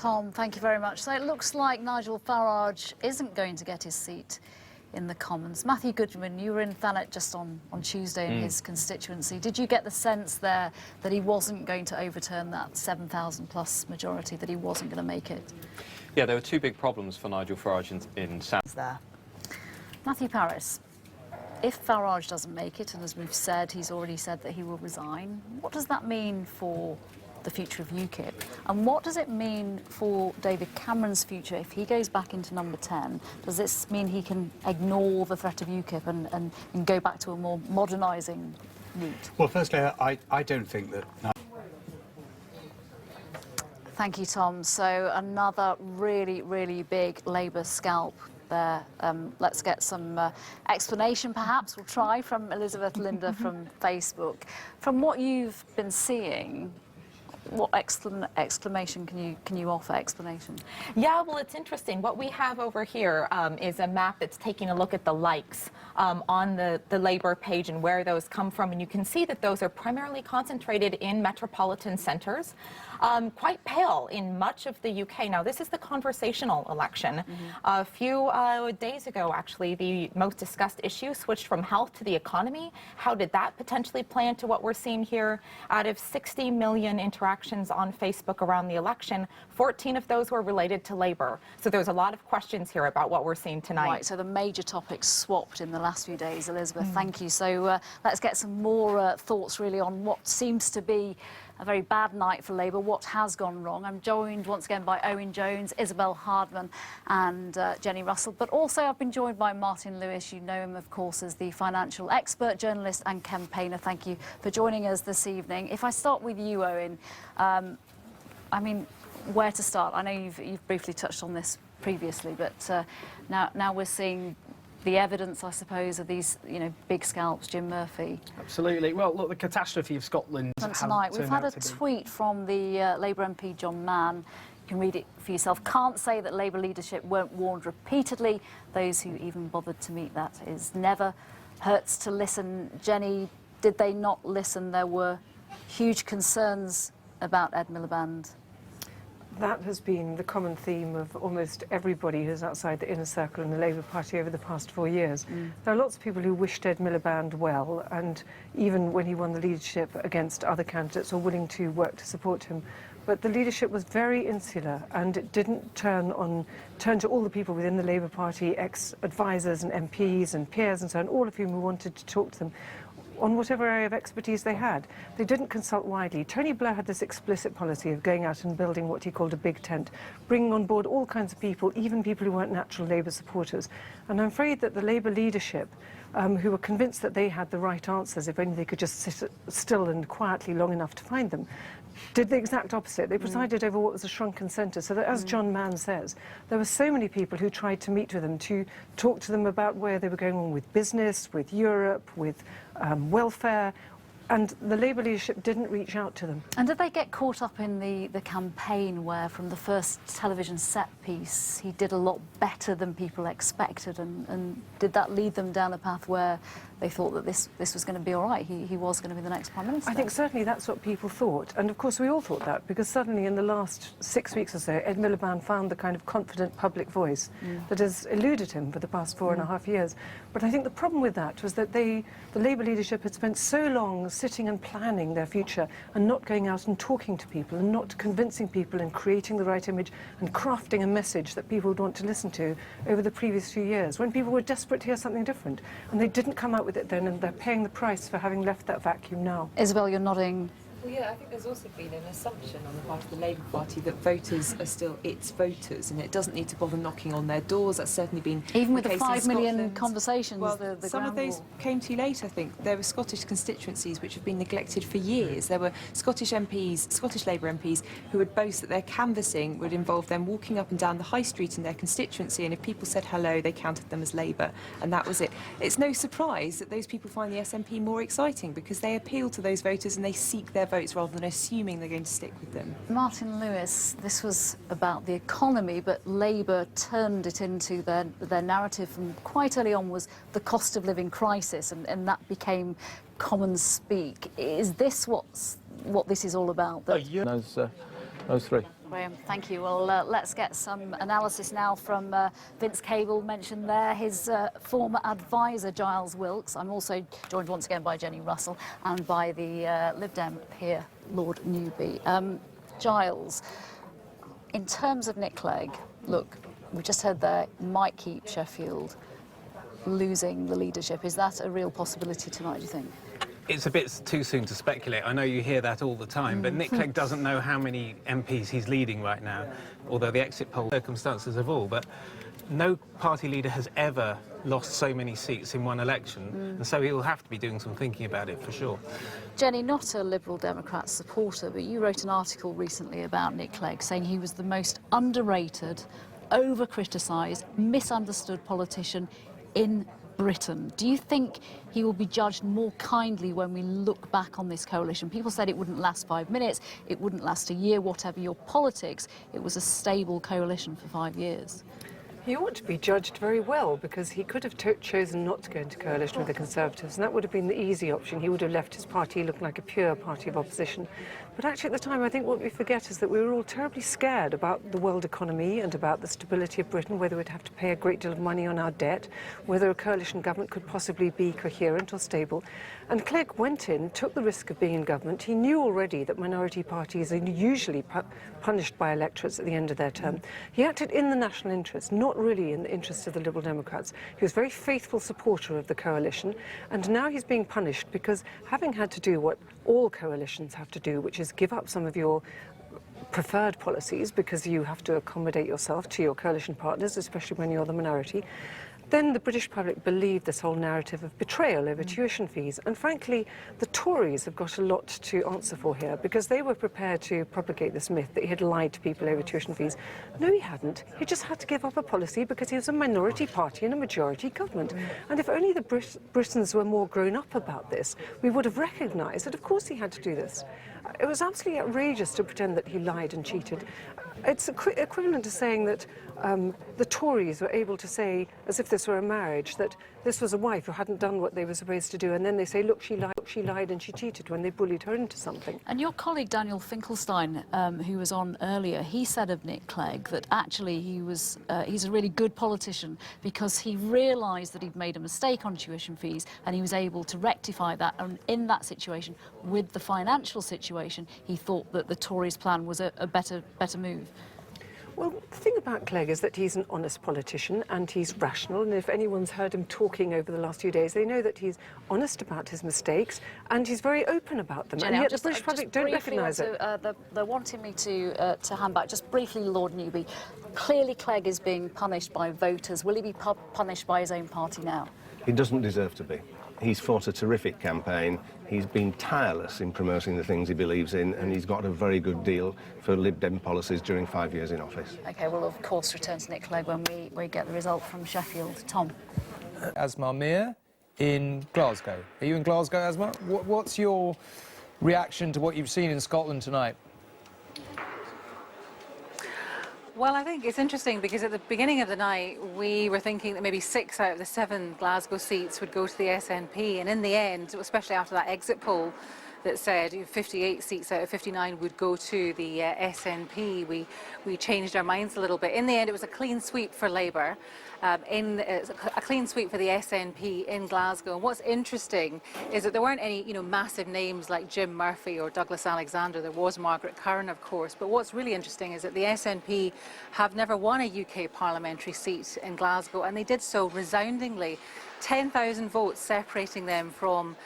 Tom, thank you very much. So it looks like Nigel Farage isn't going to get his seat in the Commons. Matthew Goodman, you were in Thanet just on Tuesday in his constituency. Did you get the sense there that he wasn't going to overturn that 7,000 plus majority, that he wasn't going to make it? Yeah, there were two big problems for Nigel Farage in there. Matthew Parris, if Farage doesn't make it, and as we've said, he's already said that he will resign, what does that mean for the future of UKIP? And what does it mean for David Cameron's future if he goes back into number 10? Does this mean he can ignore the threat of UKIP and go back to a more modernising route? Well, firstly, I don't think that... Thank you, Tom. So another really, really big Labour scalp there. Let's get some explanation, perhaps. We'll try from Elizabeth Linder from Facebook. From what you've been seeing, what exclamation can you offer? Explanation? Yeah, well, it's interesting. What we have over here is a map that's taking a look at the likes on the Labour page and where those come from, and you can see that those are primarily concentrated in metropolitan centres, quite pale in much of the UK. Now, this is the conversational election. A few days ago, actually, the most discussed issue switched from health to the economy. How did that potentially play into what we're seeing here? Out of 60 million interactions on Facebook around the election, 14 of those were related to Labour. So there's a lot of questions here about what we're seeing tonight. Right, so the major topics swapped in the last few days, Elizabeth, thank you. So let's get some more thoughts really on what seems to be a very bad night for Labour, what has gone wrong. I'm joined once again by Owen Jones, Isabel Hardman and Jenny Russell, but also I've been joined by Martin Lewis. You know him, of course, as the financial expert, journalist and campaigner. Thank you for joining us this evening. If I start with you, Owen, I mean, where to start? I know you've briefly touched on this previously, but now we're seeing the evidence, I suppose, of these, big scalps. Jim Murphy. Absolutely. Well, look, the catastrophe of Scotland. Tonight, we've had a tweet from the Labour MP John Mann. You can read it for yourself. Can't say that Labour leadership weren't warned repeatedly. Those who even bothered to meet that is never. Hurts to listen. Jenny, did they not listen? There were huge concerns about Ed Miliband. That has been the common theme of almost everybody who's outside the inner circle in the Labour Party over the past 4 years. There are lots of people who wished Ed Miliband well, and even when he won the leadership against other candidates, are willing to work to support him. But the leadership was very insular, and it didn't turn to all the people within the Labour Party, ex-advisors and MPs and peers and so on, all of whom who wanted to talk to them on whatever area of expertise they had. They didn't consult widely. Tony Blair had this explicit policy of going out and building what he called a big tent, bringing on board all kinds of people, even people who weren't natural Labour supporters. And I'm afraid that the Labour leadership, who were convinced that they had the right answers if only they could just sit still and quietly long enough to find them, did the exact opposite. They presided over what was a shrunken centre, so that, as John Mann says, there were so many people who tried to meet with them, to talk to them about where they were going on with business, with Europe, with welfare, and the Labour leadership didn't reach out to them. And did they get caught up in the campaign where, from the first television set piece, he did a lot better than people expected, and did that lead them down a path where they thought that this was going to be all right, he was going to be the next Prime Minister? I think certainly that's what people thought, and of course we all thought that, because suddenly in the last 6 weeks or so, Ed Miliband found the kind of confident public voice that has eluded him for the past 4.5 years. But I think the problem with that was that the Labour leadership had spent so long sitting and planning their future and not going out and talking to people and not convincing people and creating the right image and crafting a message that people would want to listen to over the previous few years, when people were desperate to hear something different. And they didn't come out with it then, and they're paying the price for having left that vacuum now. Isabel, you're nodding. Well, yeah, I think there's also been an assumption on the part of the Labour Party that voters are still its voters, and it doesn't need to bother knocking on their doors. That's certainly been even with the the case 5 million Scotland. conversations. Well, the some of those came too late. I think there were Scottish constituencies which have been neglected for years. There were Scottish MPs, Scottish Labour MPs, who would boast that their canvassing would involve them walking up and down the high street in their constituency, and if people said hello, they counted them as Labour, and that was it. It's no surprise that those people find the SNP more exciting, because they appeal to those voters and they seek their votes rather than assuming they're going to stick with them. Martin Lewis, this was about the economy, but Labour turned it into their narrative from quite early on was the cost of living crisis, and that became common speak. Is this what this is all about? As Those three. Graham, thank you. Well, let's get some analysis now from Vince Cable, mentioned there, his former advisor, Giles Wilkes. I'm also joined once again by Jenny Russell and by the Lib Dem peer, Lord Newby. Giles, in terms of Nick Clegg, look, we just heard there, might keep Sheffield losing the leadership. Is that a real possibility tonight, do you think? It's a bit too soon to speculate. I know you hear that all the time, but Nick Clegg doesn't know how many MPs he's leading right now, although the exit poll circumstances of all. But no party leader has ever lost so many seats in one election, and so he'll have to be doing some thinking about it for sure. Jenny, not a Liberal Democrat supporter, but you wrote an article recently about Nick Clegg saying he was the most underrated, over-criticised, misunderstood politician in Britain. Do you think he will be judged more kindly when we look back on this coalition? People said it wouldn't last 5 minutes, it wouldn't last a year, whatever your politics, it was a stable coalition for 5 years. He ought to be judged very well, because he could have chosen not to go into coalition with the Conservatives, and that would have been the easy option. He would have left his party looking like a pure party of opposition. But actually at the time, I think what we forget is that we were all terribly scared about the world economy and about the stability of Britain, whether we'd have to pay a great deal of money on our debt, whether a coalition government could possibly be coherent or stable. And Clegg went in, took the risk of being in government. He knew already that minority parties are usually punished by electorates at the end of their term. He acted in the national interest, not really in the interest of the Liberal Democrats. He was a very faithful supporter of the coalition, and now he's being punished because, having had to do what all coalitions have to do, which is give up some of your preferred policies because you have to accommodate yourself to your coalition partners, especially when you're the minority, then the British public believed this whole narrative of betrayal over tuition fees. And frankly, the Tories have got a lot to answer for here, because they were prepared to propagate this myth that he had lied to people over tuition fees. No, he hadn't. He just had to give up a policy because he was a minority party in a majority government. And if only the Britons were more grown up about this, we would have recognised that of course he had to do this. It was absolutely outrageous to pretend that he lied and cheated. It's equivalent to saying that the Tories were able to say, as if this were a marriage, that this was a wife who hadn't done what they were supposed to do, and then they say, look, she lied and she cheated, when they bullied her into something. And your colleague Daniel Finkelstein, who was on earlier, he said of Nick Clegg that actually he's a really good politician because he realised that he'd made a mistake on tuition fees and he was able to rectify that. And in that situation, with the financial situation, he thought that the Tories' plan was a better move. Well, the thing about Clegg is that he's an honest politician and he's rational, and if anyone's heard him talking over the last few days, they know that he's honest about his mistakes and he's very open about them. Jenny, and yet the British public don't recognise it. They're wanting me to hand back, just briefly, Lord Newby. Clearly Clegg is being punished by voters. Will he be punished by his own party now? He doesn't deserve to be. He's fought a terrific campaign. He's been tireless in promoting the things he believes in, and he's got a very good deal for Lib Dem policies during 5 years in office. OK, we'll of course return to Nick Clegg when we get the result from Sheffield. Tom? Asma Mir in Glasgow. Are you in Glasgow, Asma? What's your reaction to what you've seen in Scotland tonight? Well, I think it's interesting because at the beginning of the night we were thinking that maybe 6 out of the 7 Glasgow seats would go to the SNP, and in the end, especially after that exit poll that said 58 seats out of 59 would go to the SNP, we changed our minds a little bit. In the end, it was a clean sweep for Labour, a clean sweep for the SNP in Glasgow. And what's interesting is that there weren't any, massive names like Jim Murphy or Douglas Alexander. There was Margaret Curran, of course. But what's really interesting is that the SNP have never won a UK parliamentary seat in Glasgow, and they did so resoundingly. 10,000 votes separating them from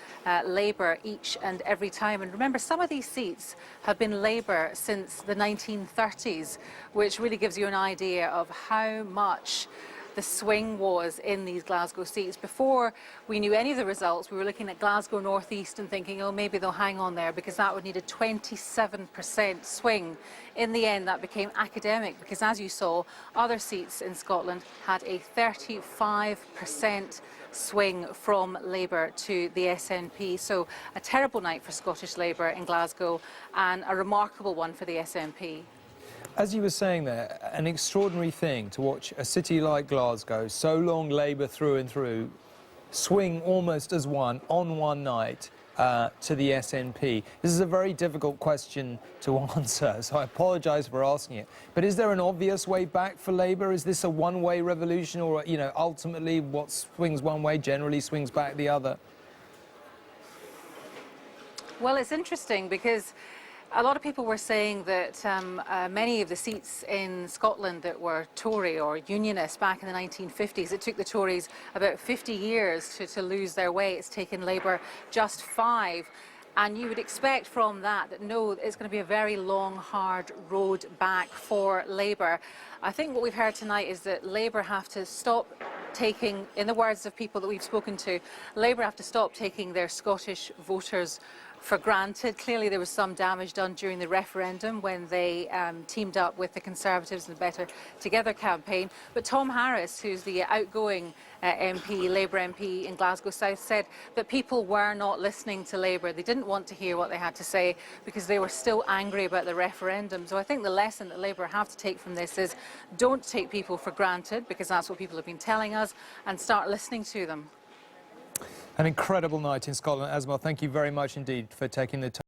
Labour each and every time. And remember, some of these seats have been Labour since the 1930s, which really gives you an idea of how much the swing was in these Glasgow seats. Before we knew any of the results, we were looking at Glasgow North East and thinking, oh, maybe they'll hang on there, because that would need a 27% swing. In the end, that became academic, because as you saw, other seats in Scotland had a 35% swing from Labour to the SNP. So a terrible night for Scottish Labour in Glasgow, and a remarkable one for the SNP. As you were saying there, an extraordinary thing to watch a city like Glasgow, so long Labour through and through, swing almost as one on one night. to the SNP? This is a very difficult question to answer, so I apologise for asking it. But is there an obvious way back for Labour? Is this a one-way revolution, or, you know, ultimately what swings one way generally swings back the other? Well, it's interesting because a lot of people were saying that many of the seats in Scotland that were Tory or Unionist back in the 1950s, it took the Tories about 50 years to lose their way. It's taken Labour just 5. And you would expect from that no, it's going to be a very long, hard road back for Labour. I think what we've heard tonight is that Labour have to stop taking, in the words of people that we've spoken to, Labour have to stop taking their Scottish voters for granted. Clearly there was some damage done during the referendum when they teamed up with the Conservatives in the Better Together campaign. But Tom Harris, who's the outgoing MP, Labour MP in Glasgow South, said that people were not listening to Labour. They didn't want to hear what they had to say because they were still angry about the referendum. So I think the lesson that Labour have to take from this is don't take people for granted, because that's what people have been telling us, and start listening to them. An incredible night in Scotland. Asma, thank you very much indeed for taking the time.